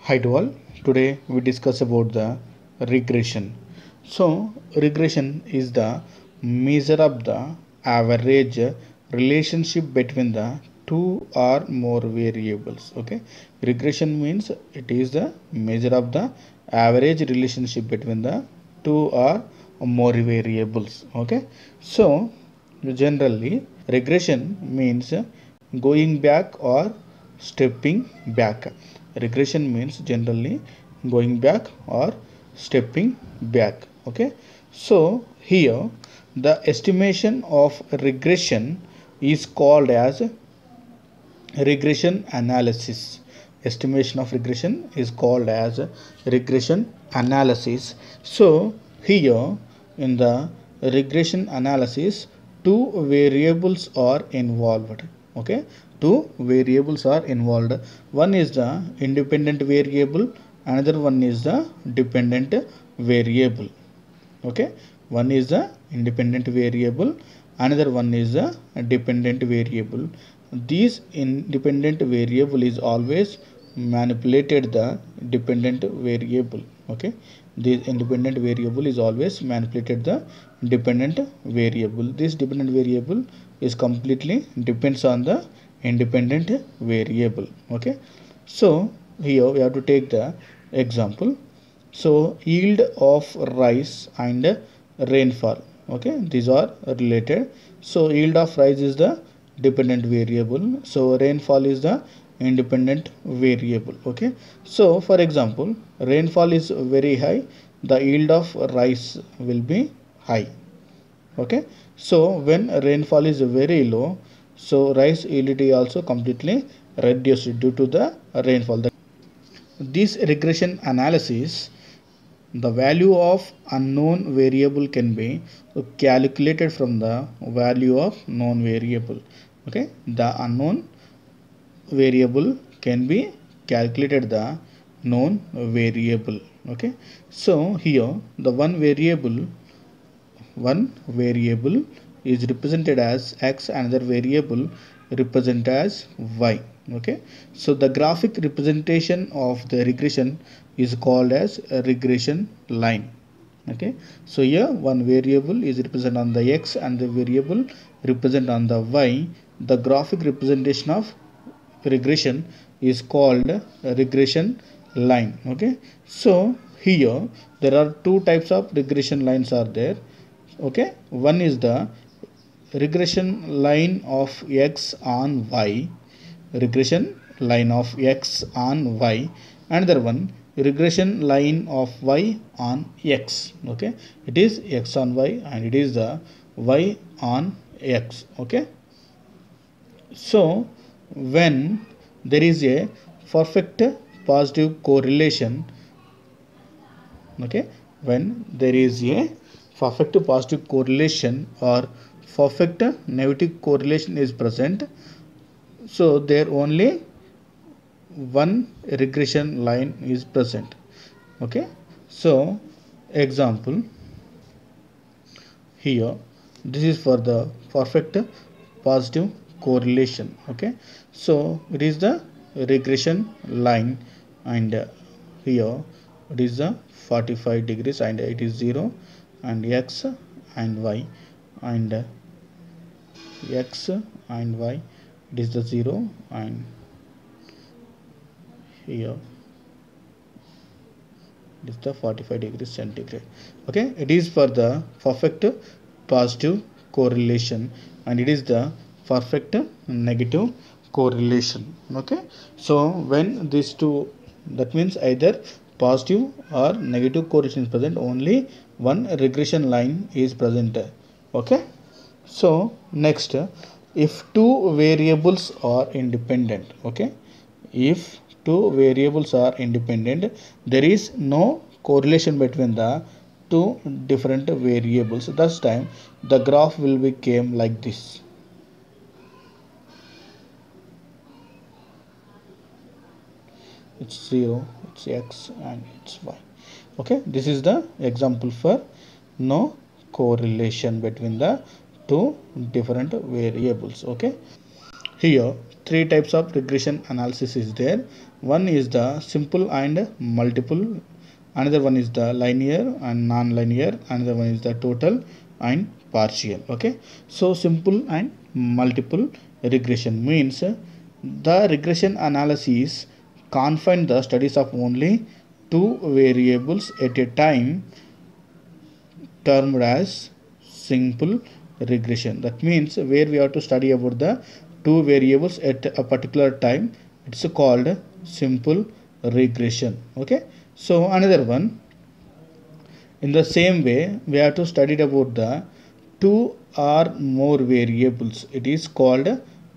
Hi to all. Today we discuss about the regression. So regression is the measure of the average relationship between the two or more variables. Okay, regression means it is the measure of the average relationship between the two or more variables. Okay, so generally regression means going back or stepping back. Regression means generally going back or stepping back. Okay, so here the estimation of regression is called as regression analysis. Estimation of regression is called as regression analysis. So here in the regression analysis, two variables are involved. Okay, two variables are involved. One is the independent variable, another one is the dependent variable. Okay, one is the independent variable, another one is the dependent variable. This independent variable is always manipulated the dependent variable. Okay, this independent variable is always manipulated the dependent variable. This dependent variable is completely depends on the independent variable. Okay, so here we have to take the example. So yield of rice and rainfall. Okay, these are related. So yield of rice is the dependent variable. So rainfall is the independent variable. Okay, so for example, rainfall is very high, the yield of rice will be high. Okay, so when rainfall is very low, so rice yield is also completely reduced due to the rainfall. This regression analysis, the value of unknown variable can be calculated from the value of known variable. Okay, the unknown variable can be calculated the known variable. Okay, so here the one variable is represented as x, another variable represented as y. Okay, so the graphic representation of the regression is called as a regression line. Okay, so here one variable is represented on the x and the variable represented on the y. The graphic representation of regression is called a regression line. Okay, so here there are two types of regression lines are there. Okay, one is the regression line of x on y, regression line of x on y, another one regression line of y on x. Okay, it is x on y and it is the y on x. Okay, so when there is a perfect positive correlation, okay, when there is a perfect positive correlation or perfect negative correlation is present, so there only one regression line is present. Okay, so example here, this is for the perfect positive correlation. Okay, so it is the regression line and here it is the 45 degrees and it is 0 and x and y and x and y, it is the 0 and here it is the 45 degrees centigrade. Okay, it is for the perfect positive correlation and it is the perfect negative correlation. Okay, so when these two, that means either positive or negative correlation is present, only one regression line is present. Okay, so next, if two variables are independent, okay, if two variables are independent, there is no correlation between the two different variables. Thus time the graph will become like this. It's 0, it's x and it's y. Okay, this is the example for no correlation between the two different variables. Okay, here three types of regression analysis is there. One is the simple and multiple, another one is the linear and non-linear, another one is the total and partial. Okay, so simple and multiple regression means the regression analysis confine the studies of only two variables at a time, termed as simple regression. That means where we have to study about the two variables at a particular time, it's called simple regression. Okay, so another one, in the same way we have to study about the two or more variables, it is called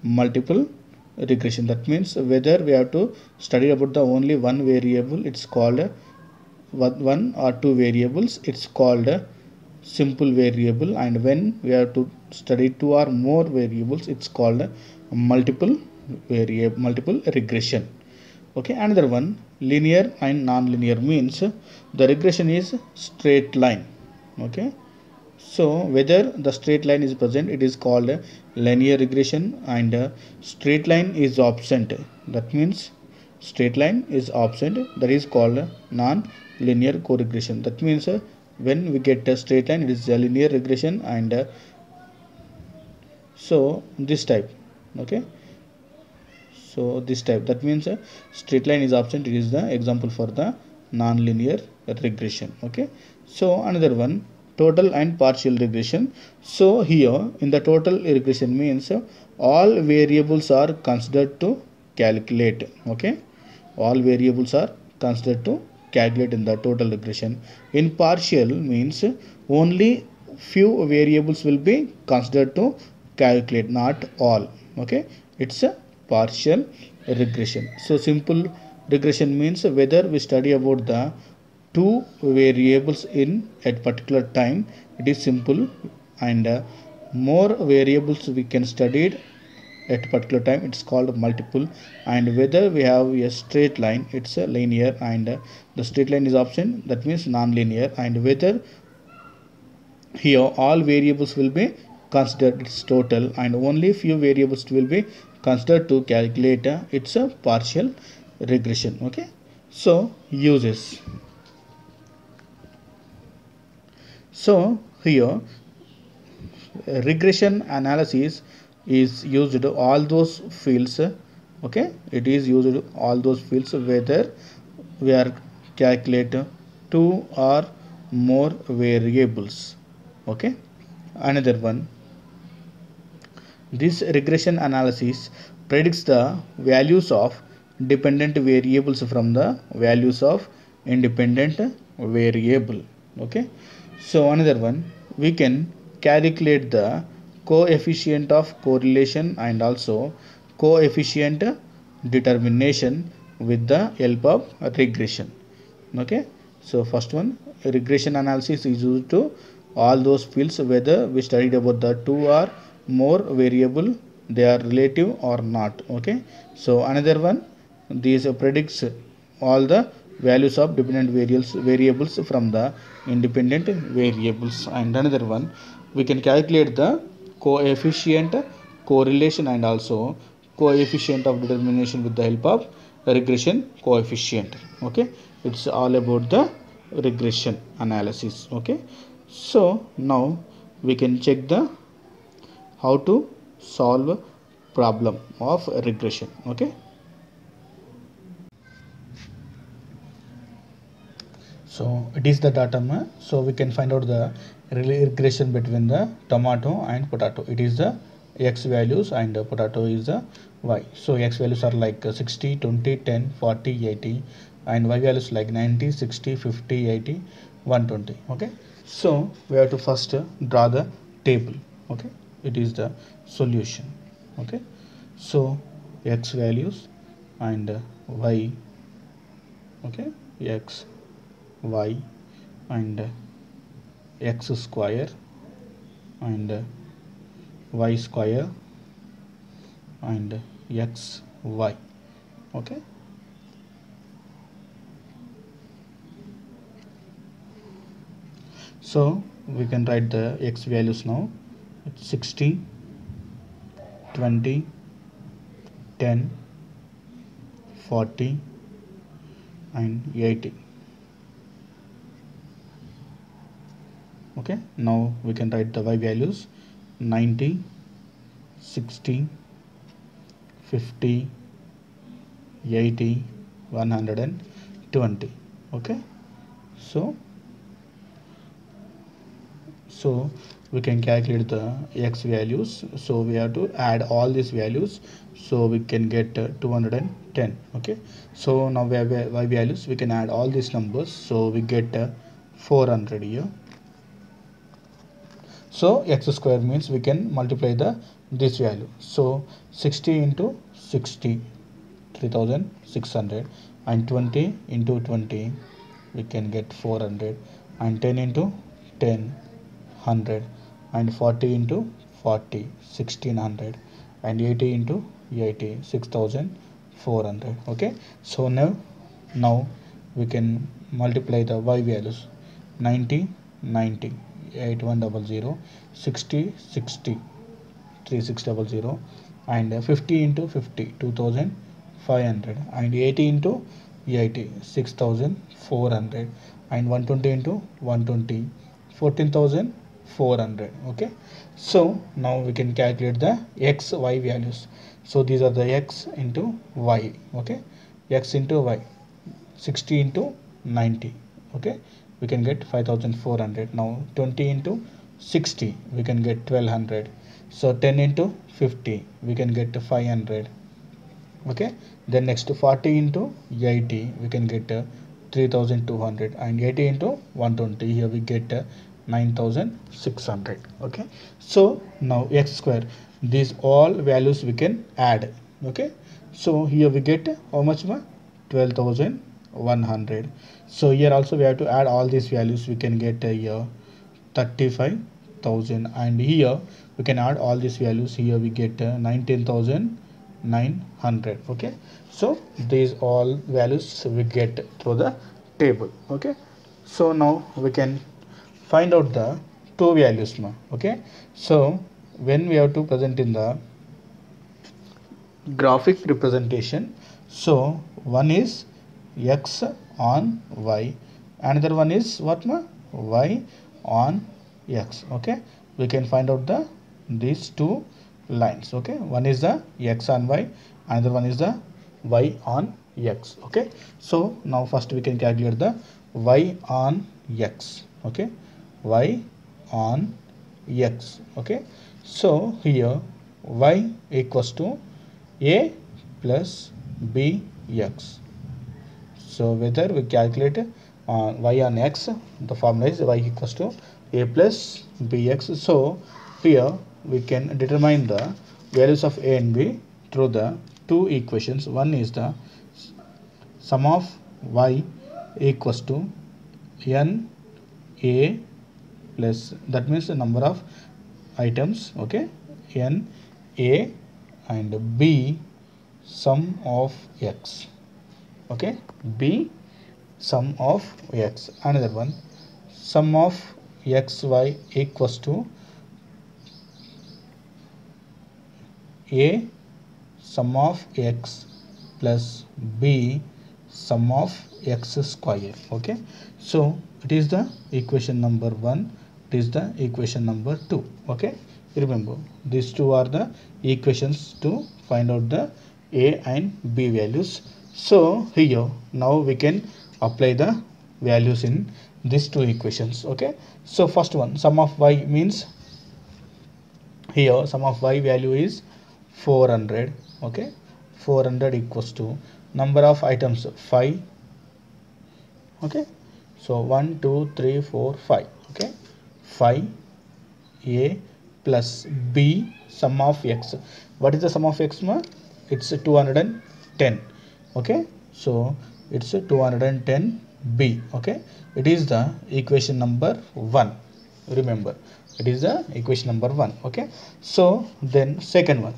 multiple regression. That means whether we have to study about the only one variable, it's called one or two variables, it's called simple variable, and when we have to study two or more variables, it's called multiple regression. Okay, another one, linear and non-linear means the regression is straight line. Okay, so whether the straight line is present, it is called linear regression, and straight line is absent, that means straight line is absent, that is called non-linear co-regression. That means when we get a straight line, it is a linear regression, and so this type. Okay, so this type, that means straight line is absent, it is the example for the non-linear regression. Okay, so another one, total and partial regression. So here in the total regression means all variables are considered to calculate. Okay, all variables are considered to calculate in the total regression. In partial means only few variables will be considered to calculate, not all. Okay, it's a partial regression. So simple regression means whether we study about the two variables in at particular time, it is simple, and more variables we can study at a particular time, it's called multiple, and whether we have a straight line, it's a linear, and the straight line is absent, that means non-linear, and whether here all variables will be considered, it's total, and only few variables will be considered to calculate, it's a partial regression. Okay, so uses. So here regression analysis is used all those fields. Okay, it is used all those fields whether we are calculate two or more variables. Okay, another one, this regression analysis predicts the values of dependent variables from the values of independent variable. Okay, so another one, we can calculate the coefficient of correlation and also coefficient determination with the help of regression. Okay, so first one, regression analysis is used to all those fields whether we studied about the two or more variable, they are relative or not. Okay, so another one, this predicts all the values of dependent variables from the independent variables, and another one, we can calculate the coefficient correlation and also coefficient of determination with the help of regression coefficient. Okay, it's all about the regression analysis. Okay, so now we can check the how to solve problem of regression. Okay, so it is the datum, so we can find out the regression between the tomato and potato. It is the x values and potato is the y. So x values are like 60, 20, 10, 40, 80, and y values like 90, 60, 50, 80, 120. Okay, so we have to first draw the table. Okay, it is the solution. Okay, so x values and y. Okay, x, y, and x square and y square and x y. Okay, so we can write the x values now. It's 60, 20, 10, 40 and 80. Okay, now we can write the y values: 90, 60, 50, 80, 120. Okay, so we can calculate the x values. So we have to add all these values, so we can get 210. Okay, so now we have y values, we can add all these numbers, so we get 400 here. So x square means we can multiply this value. So 60 into 60, 3600, and 20 into 20, we can get 400, and 10 into 10, 100, and 40 into 40, 1600, and 80 into 80, 6400. Okay, so now we can multiply the y values: 90, 90, 8100, 60, 60, 3600, and 50 into 50, 2500, and 80 into 80, 6400, and 120 into 120, 14,400. Okay, so now we can calculate the x y values. So these are the x into y. Okay, x into y, 60 into 90. Okay, we can get 5,400. Now 20 into 60, we can get 1200. So 10 into 50, we can get 500. Okay, then next 40 into 80, we can get 3200, and 80 into 120, here we get 9600. Okay, so now x square, these all values we can add. Okay, so here we get how much more? 12,100. So here also we have to add all these values, we can get here 35,000, and here we can add all these values, here we get 19,900. Okay, so these all values we get through the table. Okay, so now we can find out the two values now. Okay, so when we have to present in the graphic representation, so one is x on y, another one is what ma? Y on x. Okay, we can find out these two lines. Okay, one is the x on y, another one is the y on x. Okay, so now first we can calculate the y on x. Okay, y on x. Okay, so here y equals to a plus bx. So whether we calculate y on x, the formula is y equals to a plus bx. So here we can determine the values of a and b through the two equations. One is the sum of y equals to n a plus, that means the number of items. Okay, n a, and b sum of x. Okay, b sum of x. Another one, sum of xy equals to a sum of x plus b sum of x square. Okay, so it is the equation number 1, it is the equation number 2. Okay, remember these two are the equations to find out the a and b values. So here now we can apply the values in these two equations. Okay, so first one, sum of y means, here sum of y value is 400. Okay, 400 equals to number of items 5. Okay, so 1 2 3 4 5. Okay, 5 a plus b sum of x. What is the sum of x ma? It's 210. Okay, so it's 210 b. Okay, it is the equation number 1. Remember, it is the equation number 1. Okay, so then second one,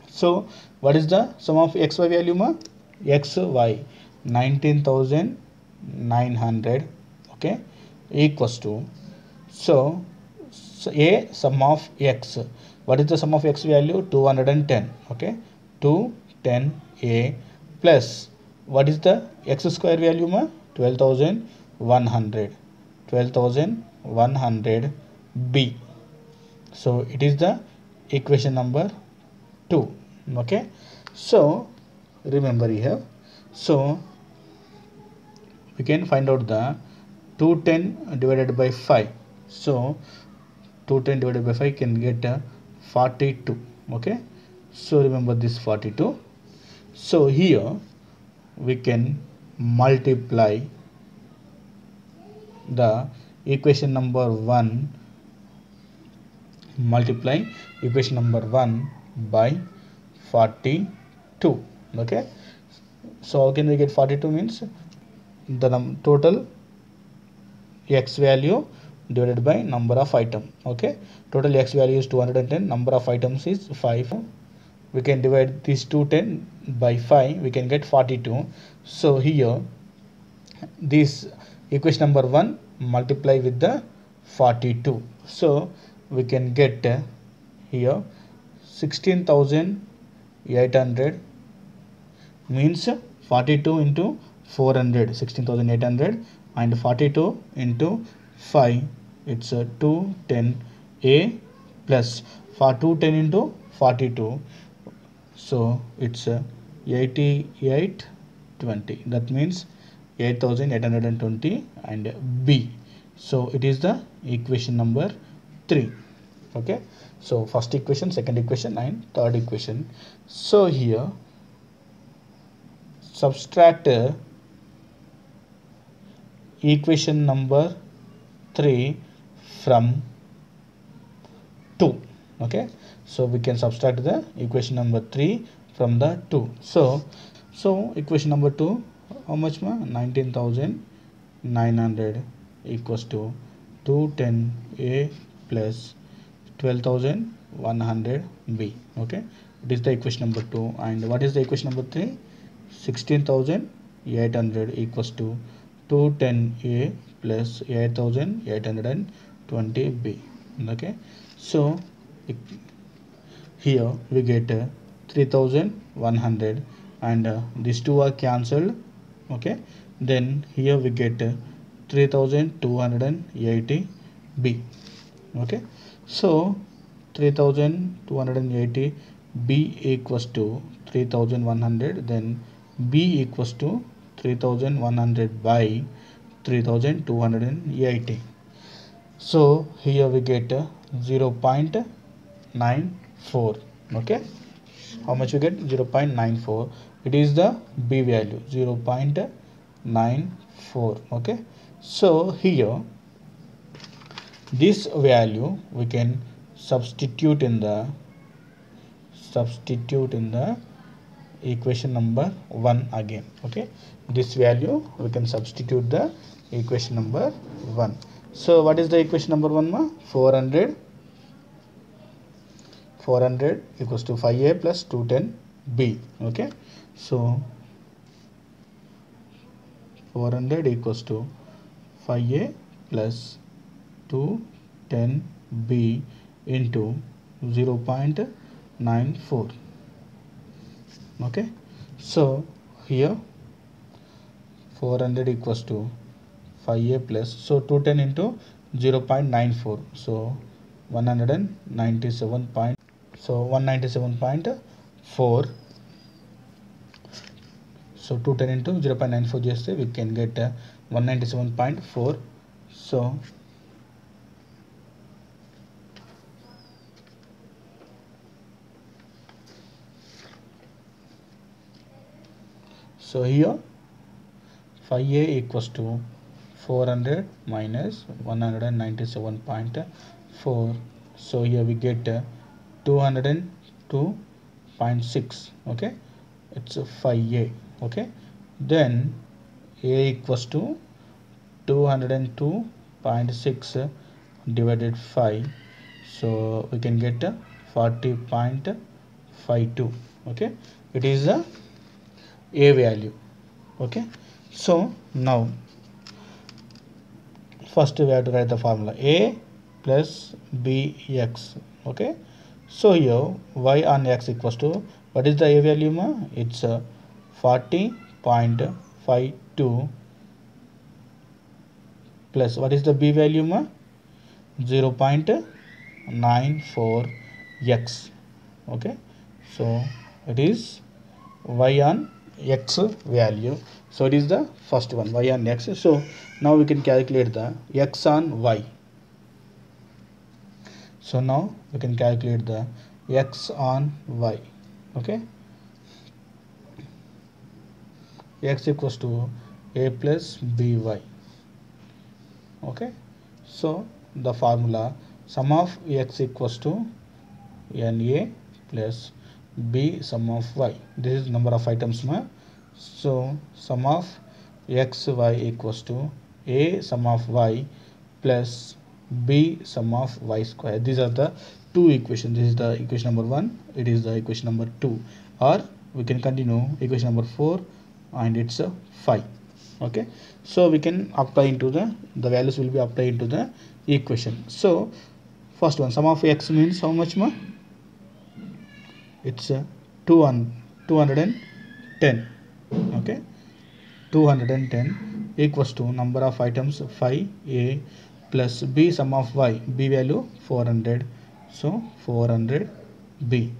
so what is the sum of xy value ma? Xy 19,900. Okay, equals to, so a sum of x, what is the sum of x value? 210. Okay, 210a plus what is the x square value ma? 12,100. 12,100b. So it is the equation number 2. Okay, so remember here, so we can find out the 210 divided by 5. So 210 divided by 5 can get 42. Okay, so remember this 42. So here we can multiply the equation number 1, multiply equation number 1 by 42. Okay, so how can we get 42? Means the total x value divided by number of item. Okay, total x value is 210, number of items is 5. We can divide this 210 by 5, we can get 42. So here this equation number 1 multiply with the 42, so we can get here 16,800 means 42 into 400, 16,800, and 42 into 5, it's 210a plus for 210 into 42, so it's 8820, that means 8,820 and b. So it is the equation number 3. Okay, so first equation, second equation, and third equation. So here subtract equation number 3 from 2. Okay, so we can subtract the equation number 3 from the 2. So equation number 2, how much ma? 19,900 equals to 210a plus 12,100b. Okay, it is the equation number 2. And what is the equation number 3? 16,800 equals to 210a plus 8,820b. Okay, so here we get 3,100 and these two are cancelled. Okay, then here we get 3,280b. Okay, so 3,280 b equals to 3,100, then b equals to 3,100 by 3,280. So here we get 0.94. Okay, how much we get? 0.94. It is the b value, 0.94. Okay, so here this value we can substitute in the equation number 1 again. Okay, this value we can substitute the equation number 1. So what is the equation number 1 ma? 400 equals to 5a plus 210b. Okay, so 400 equals to 5a plus 210b into 0.94. Okay, so here 400 equals to 5a plus, so 210 into 0.94, so 197. So 197.4. So 210 into 0.94 just we can get 197.4. So here 5a equals to 400 minus 197.4. So here we get 202.6. Okay, it's 5a. Okay, then a equals to 202.6 divided 5, so we can get 40.52. Okay, it is the a value. Okay, so now first we have to write the formula a plus bx. Okay, so here y on x equals to What is the A value ma? It's 40.52 plus what is the B value ma? 0.94x. Okay, so it is y on x value. So it is the first one, y on x. So now we can calculate the x on y. So now we can calculate the x on y. Okay, x equals to a plus by. Okay, so the formula sum of x equals to na plus b sum of y. This is number of items ma. So sum of x y equals to a sum of y plus b sum of y square. These are the two equations. This is the equation number 1, it is the equation number 2, or we can continue equation number 4 and it's 5. Okay, so we can apply into the values will be applied into the equation. So first one, sum of x means how much ma? It's 210. Okay, 210 equals to number of items 5a plus b sum of y, b value 400, so 400b.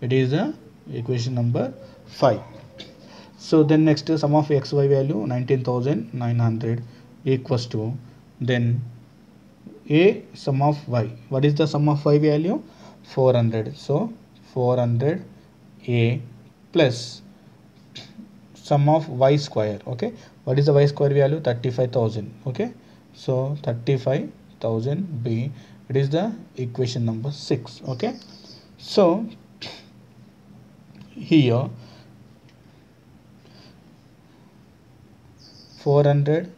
It is the equation number 5. So then next sum of xy value 19,900 equals to then a sum of y. What is the sum of y value? 400. So 400 a plus sum of y square. Okay, what is the y square value? 35,000. Okay, so 35,000 b. It is the equation number 6. Okay, so here 400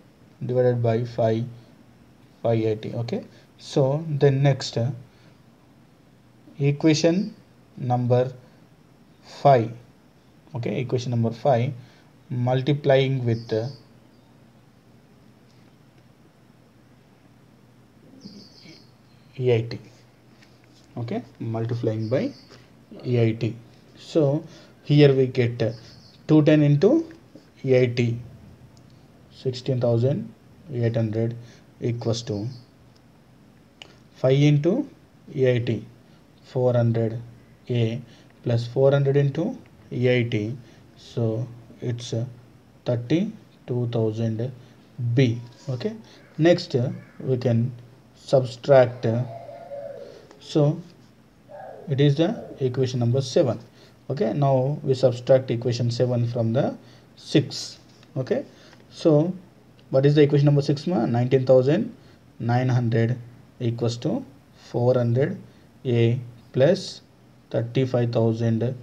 divided by 580. Okay, so then next equation number 5. Okay, equation number 5 multiplying with 80. Okay, multiplying by 80. So here we get 210 into 80, 16,800 equals to 5 into 80, 400 a plus 400 into 80, so it's 32,000 b. Okay, next we can subtract, so it is the equation number 7. Okay, now we subtract equation 7 from the 6. Okay, so what is the equation number 6 ma? 19,900 equals to 400 a plus 35,000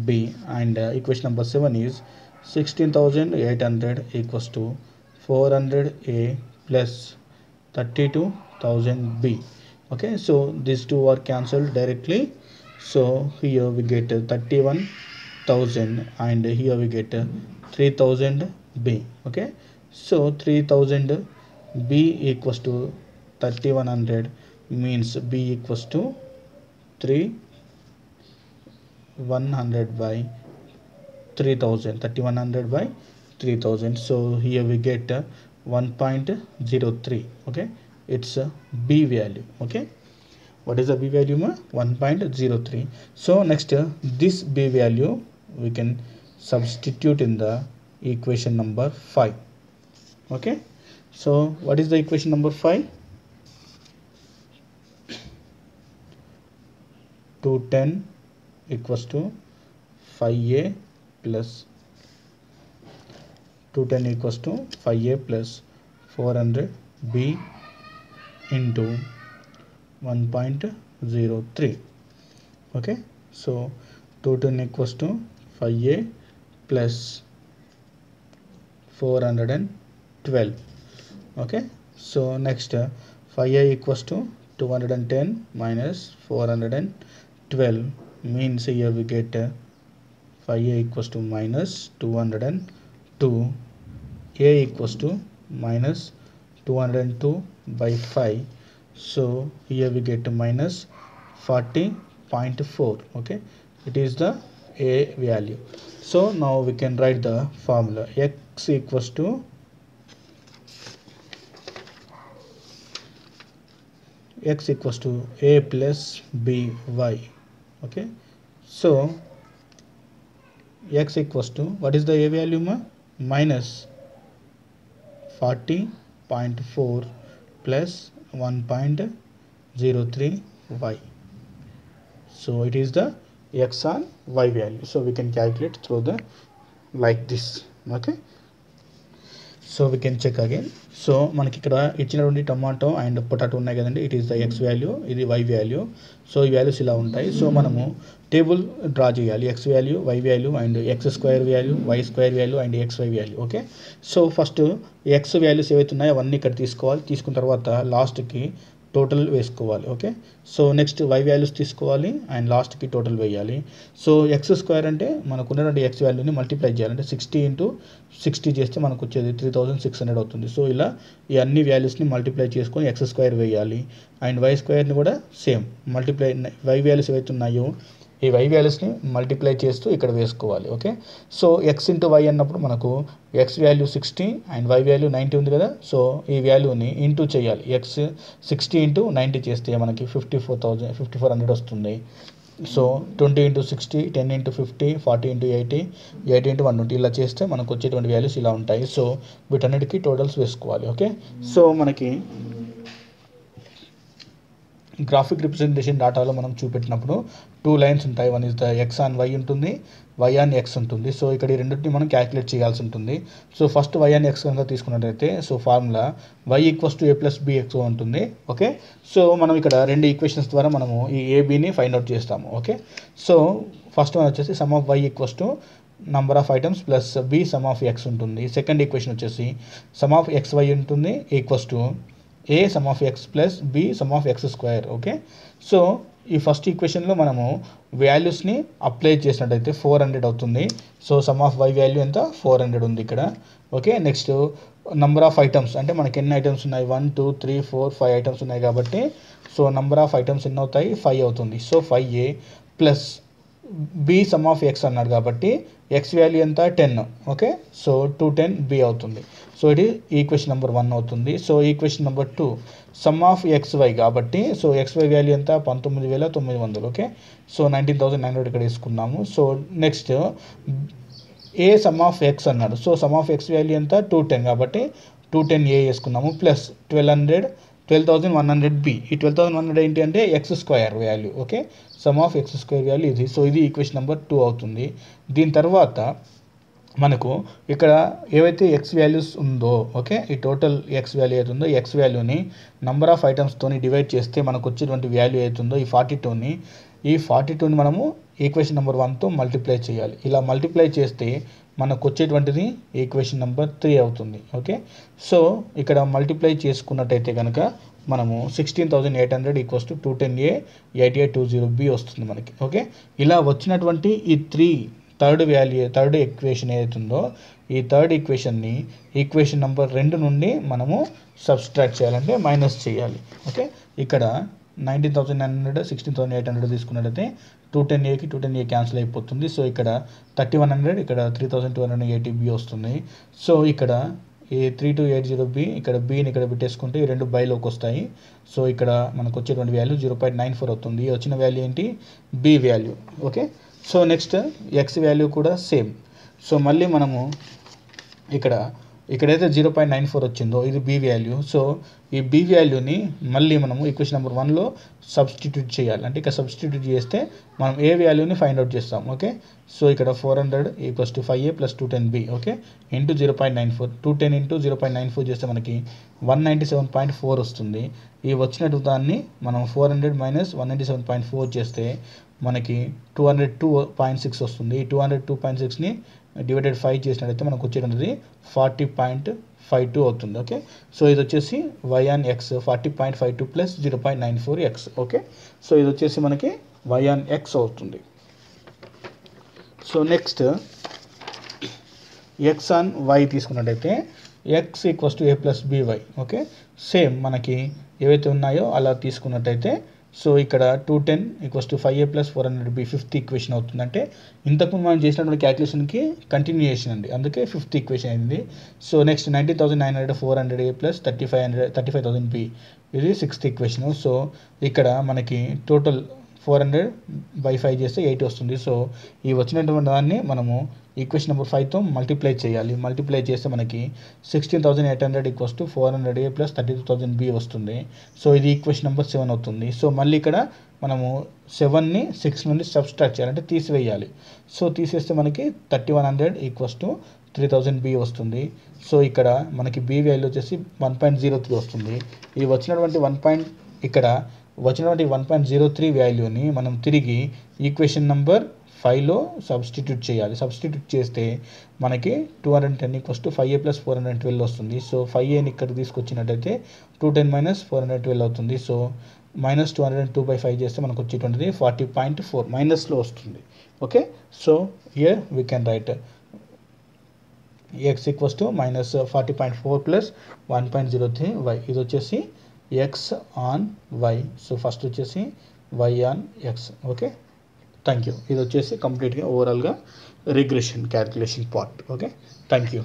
b, and equation number 7 is 16,800 equals to 400 a plus 32,000 b. Okay, so these two are cancelled directly. So here we get 31,000 and here we get 3,000 b. Okay, so 3,000 b equals to 3100 means b equals to 3100 by 3000, 3100 by 3000. So here we get 1.03. Okay, it's a b value. Okay, what is the b value ma? 1.03. so next this b value we can substitute in the equation number 5. Okay, so what is the equation number 5? 210 equals to 5a plus 210 equals to 5a plus 400b into 1.03. Okay, so 210 equals to 5a plus 412. Okay, so next 5a equals to 210 minus 412 means here we get 5a equals to minus 202, a equals to minus 202 by 5, so here we get minus 40.4. okay, it is the a value. So now we can write the formula. X equals to a plus by. Okay, so x equals to, what is the a value ma? Minus 40.4 plus 1.03 y. So it is the x and y value. So we can calculate through the like this. Okay, so we can check again. So మనకి ఇక్కడ ఇచ్చినటువంటి tomato and potato ఉన్నాయి కదండి, it is the x value, ఇది y value. So ఈ values ఇలా ఉంటాయి. So మనము టేబుల్ డ్రా చేయాలి, x value, y value and x square value, y square value and x y value. Okay, so first x values ఏవైతే ఉన్నాయో అవన్నీ ఇక్కడ తీసుకోవాలి. తీసుకున్న తర్వాత లాస్ట్కి టోటల్ వేసుకోవాలి. Okay, so next y values తీసుకోవాలి అండ్ లాస్ట్కి టోటల్ వేయాలి. సో ఎక్స్ స్క్వేర్ అంటే మనకు ఉన్నటువంటి ఎక్స్ వాల్యూని మల్టిప్లై చేయాలంటే 60 × 60 చేస్తే మనకు వచ్చేది 3600 అవుతుంది. సో ఇలా ఈ అన్ని వాల్యూస్ని మల్టిప్లై చేసుకొని ఎక్స్ స్క్వేర్ వేయాలి అండ్ వై స్క్వేర్ని కూడా సేమ్ మల్టిప్లై, వై వాల్యూస్ ఏవైతే ఉన్నాయో ఈ వై వాల్యూస్ని మల్టిప్లై చేస్తూ ఇక్కడ వేసుకోవాలి. Okay, so x into y అన్నప్పుడు మనకు x value 60 and y value 90 ఉంది కదా. సో ఈ వాల్యూని ఇంటూ చేయాలి. ఎక్స్ 60 × 90 చేస్తే మనకి 5400 వస్తుంది. సో 20 × 60, 10 × 50, 40 × 80, 80 × 120 ఇలా చేస్తే మనకు వచ్చేటువంటి వాల్యూస్ ఇలా ఉంటాయి. సో వీటన్నిటికీ టోటల్స్ వేసుకోవాలి. ఓకే, సో మనకి గ్రాఫిక్ రిప్రజెంటేషన్ డాటాలో మనం చూపెట్టినప్పుడు 2 లైన్స్ ఉంటాయి. One is the x on y ఉంటుంది, వై ఆన్ ఎక్స్ ఉంటుంది. సో ఇక్కడ ఈ రెండింటిని మనం క్యాలిక్యులేట్ చేయాల్సి ఉంటుంది. So first y on x కనుక తీసుకున్నట్టయితే so formula y equals to a plus b x ఉంటుంది. ఓకే, సో మనం ఇక్కడ రెండు ఈక్వేషన్స్ ద్వారా మనము ఈ ఏబిని ఫైండ్ అవుట్ చేస్తాము. ఓకే, సో ఫస్ట్ వన్ వచ్చేసి sum of y equals to number of items plus b sum of x ఉంటుంది. సెకండ్ ఈక్వేషన్ వచ్చేసి సమ్ ఆఫ్ ఎక్స్ వై ఉంటుంది equals to a sum of x plus b sum of x square. Okay, so ఈ first ఈక్వేషన్లో మనము వాల్యూస్ని apply చేసినట్టయితే 400 అవుతుంది. So sum of y value ఎంత 400 ఉంది ఇక్కడ. Okay, next number of items అంటే మనకి ఎన్ని ఐటమ్స్ ఉన్నాయి 1 2 3 4 5 ఐటమ్స్ ఉన్నాయి కాబట్టి సో నంబర్ ఆఫ్ ఐటమ్స్ ఎన్ని అవుతాయి 5 అవుతుంది. So 5a plus b sum of x అన్నాడు కాబట్టి ఎక్స్ వాల్యూ ఎంత 10. ఓకే, సో 210b అవుతుంది. సో ఇది ఈక్వేషన్ నెంబర్ 1 అవుతుంది. So equation number 2 sum of x y కాబట్టి సో ఎక్స్ వై వాల్యూ ఎంత 19900. ఓకే, సో 19900 ఇక్కడ వేసుకున్నాము. So next a sum of x అన్నాడు. So sum of x value ఎంత 210 కాబట్టి 210a వేసుకున్నాము ప్లస్ 12100b. ఈ 12100 ఏంటి అంటే X square value. Okay, some of x square value ఇది. సో ఇది ఈక్వేషన్ నెంబర్ 2 అవుతుంది. దీని తర్వాత మనకు ఇక్కడ ఏవైతే ఎక్స్ వాల్యూస్ ఉందో ఓకే ఈ టోటల్ ఎక్స్ వాల్యూ అవుతుందో ఎక్స్ వాల్యూని నంబర్ ఆఫ్ ఐటమ్స్తోని డివైడ్ చేస్తే మనకు వచ్చేటువంటి వాల్యూ అవుతుందో ఈ 42ని మనము ఈక్వేషన్ నెంబర్ 1తో మల్టిప్లై చేయాలి. ఇలా మల్టిప్లై చేస్తే మనకు వచ్చేటువంటిది ఈక్వేషన్ నెంబర్ 3 అవుతుంది. ఓకే, సో ఇక్కడ మల్టిప్లై చేసుకున్నట్టయితే కనుక మనము 16800 ఈక్వల్స్ టు 210a 8820b వస్తుంది మనకి. ఓకే, ఇలా వచ్చినటువంటి ఈ థర్డ్ ఈక్వేషన్ ఏదైతుందో ఈ థర్డ్ ఈక్వేషన్ని ఈక్వేషన్ నెంబర్ 2 నుండి మనము సబ్స్ట్రాక్ట్ చేయాలంటే మైనస్ చేయాలి. ఓకే, ఇక్కడ 19900 16800 తీసుకున్నట్టయితే 210aకి 210a క్యాన్సిల్ అయిపోతుంది. సో ఇక్కడ 3100 ఇక్కడ 3280b వస్తుంది. సో ఇక్కడ ఈ 3280b ఇక్కడ bని ఇక్కడ పెట్టేసుకుంటే ఈ రెండు బైలోకి వస్తాయి. సో ఇక్కడ మనకు వచ్చేటువంటి వాల్యూ 0.94 అవుతుంది. వచ్చిన వాల్యూ ఏంటి b value. Okay, so next X value కూడా సేమ్. సో మళ్ళీ మనము ఇక్కడైతే 0.94 వచ్చిందో ఇది బి వాల్యూ. సో ఈ బి వాల్యూని మళ్ళీ మనము ఈక్వేషన్ నెంబర్ 1లో సబ్స్టిట్యూట్ చేయాలి. అంటే ఇక్కడ సబ్స్టిట్యూట్ చేస్తే మనం ఏ వాల్యూని ఫైండ్ అవుట్ చేస్తాం. ఓకే, సో ఇక్కడ 400 equals to 5a plus 210b. Okay, into 0.94 210 into 0.94 చేస్తే మనకి 197.4 వస్తుంది. ఈ వచ్చినట్టు దాన్ని మనం 400 మైనస్ 197.4 చేస్తే మనకి 202.6 వస్తుంది. ఈ 202.6ని డివైడెడ్ 5 చేసినట్టయితే మనకు వచ్చేటువంటిది 40.52 అవుతుంది. ఓకే, సో ఇది వచ్చేసి y on x 40.52 plus 0.94x. Okay, so ఇది వచ్చేసి మనకి y ఆన్ ఎక్స్ అవుతుంది. So next x on y తీసుకున్నట్టయితే x equals to a plus b y. Okay, same మనకి ఏవైతే ఉన్నాయో అలా తీసుకున్నట్టయితే సో ఇక్కడ 210 = 5a + 400b ఫిఫ్త్ ఈక్వేషన్ అవుతుంది. అంటే ఇంతకుముందు మనం చేసినటువంటి క్యాలిక్యులేషన్కి కంటిన్యూయేషన్ అండి, అందుకే ఫిఫ్త్ ఈక్వేషన్ అయింది. సో నెక్స్ట్ 90,900 400a + 35,000b ఇది సిక్స్త్ ఈక్వేషన్. సో ఇక్కడ మనకి టోటల్ 400/5 చేస్తే 8 వస్తుంది. సో ఈ వచ్చినటువంటి దాన్ని మనము ఈక్వేషన్ నెంబర్ 5తో మల్టిప్లై చేయాలి. మల్టిప్లై చేస్తే మనకి 16,800 = 400a + 32,000b వస్తుంది. సో ఇది ఈక్వేషన్ నెంబర్ 7 అవుతుంది. సో మళ్ళీ ఇక్కడ మనము 7ని 6 నుండి సబ్స్ట్రాక్ట్ చేయాలి, అంటే తీసివేయాలి. సో తీసేస్తే మనకి 3100 = 3000b వస్తుంది. సో ఇక్కడ మనకి b వాల్యూ వచ్చేసి 1.03 వస్తుంది. ఈ వచ్చినటువంటి 1.03 వాల్యూని మనం తిరిగి ఈక్వేషన్ నెంబర్ 5లో సబ్స్టిట్యూట్ చేయాలి. సబ్స్టిట్యూట్ చేస్తే మనకి 210 = 5a + 412 వస్తుంది. సో 5aని ఇక్కడ తీసుకొచ్చినట్టయితే 210 - 412 అవుతుంది. సో -202/5 చేస్తే మనకు వచ్చేటువంటిది 40.4 మైనస్లో వస్తుంది. Okay, so here we can write x = -40.4 + 1.03y. ఇది వచ్చేసి x on y. So first వచ్చేసి y on x. Okay, thank you. ఇది వచ్చేసి కంప్లీట్గా ఓవరాల్గా regression calculation part. Okay, thank you.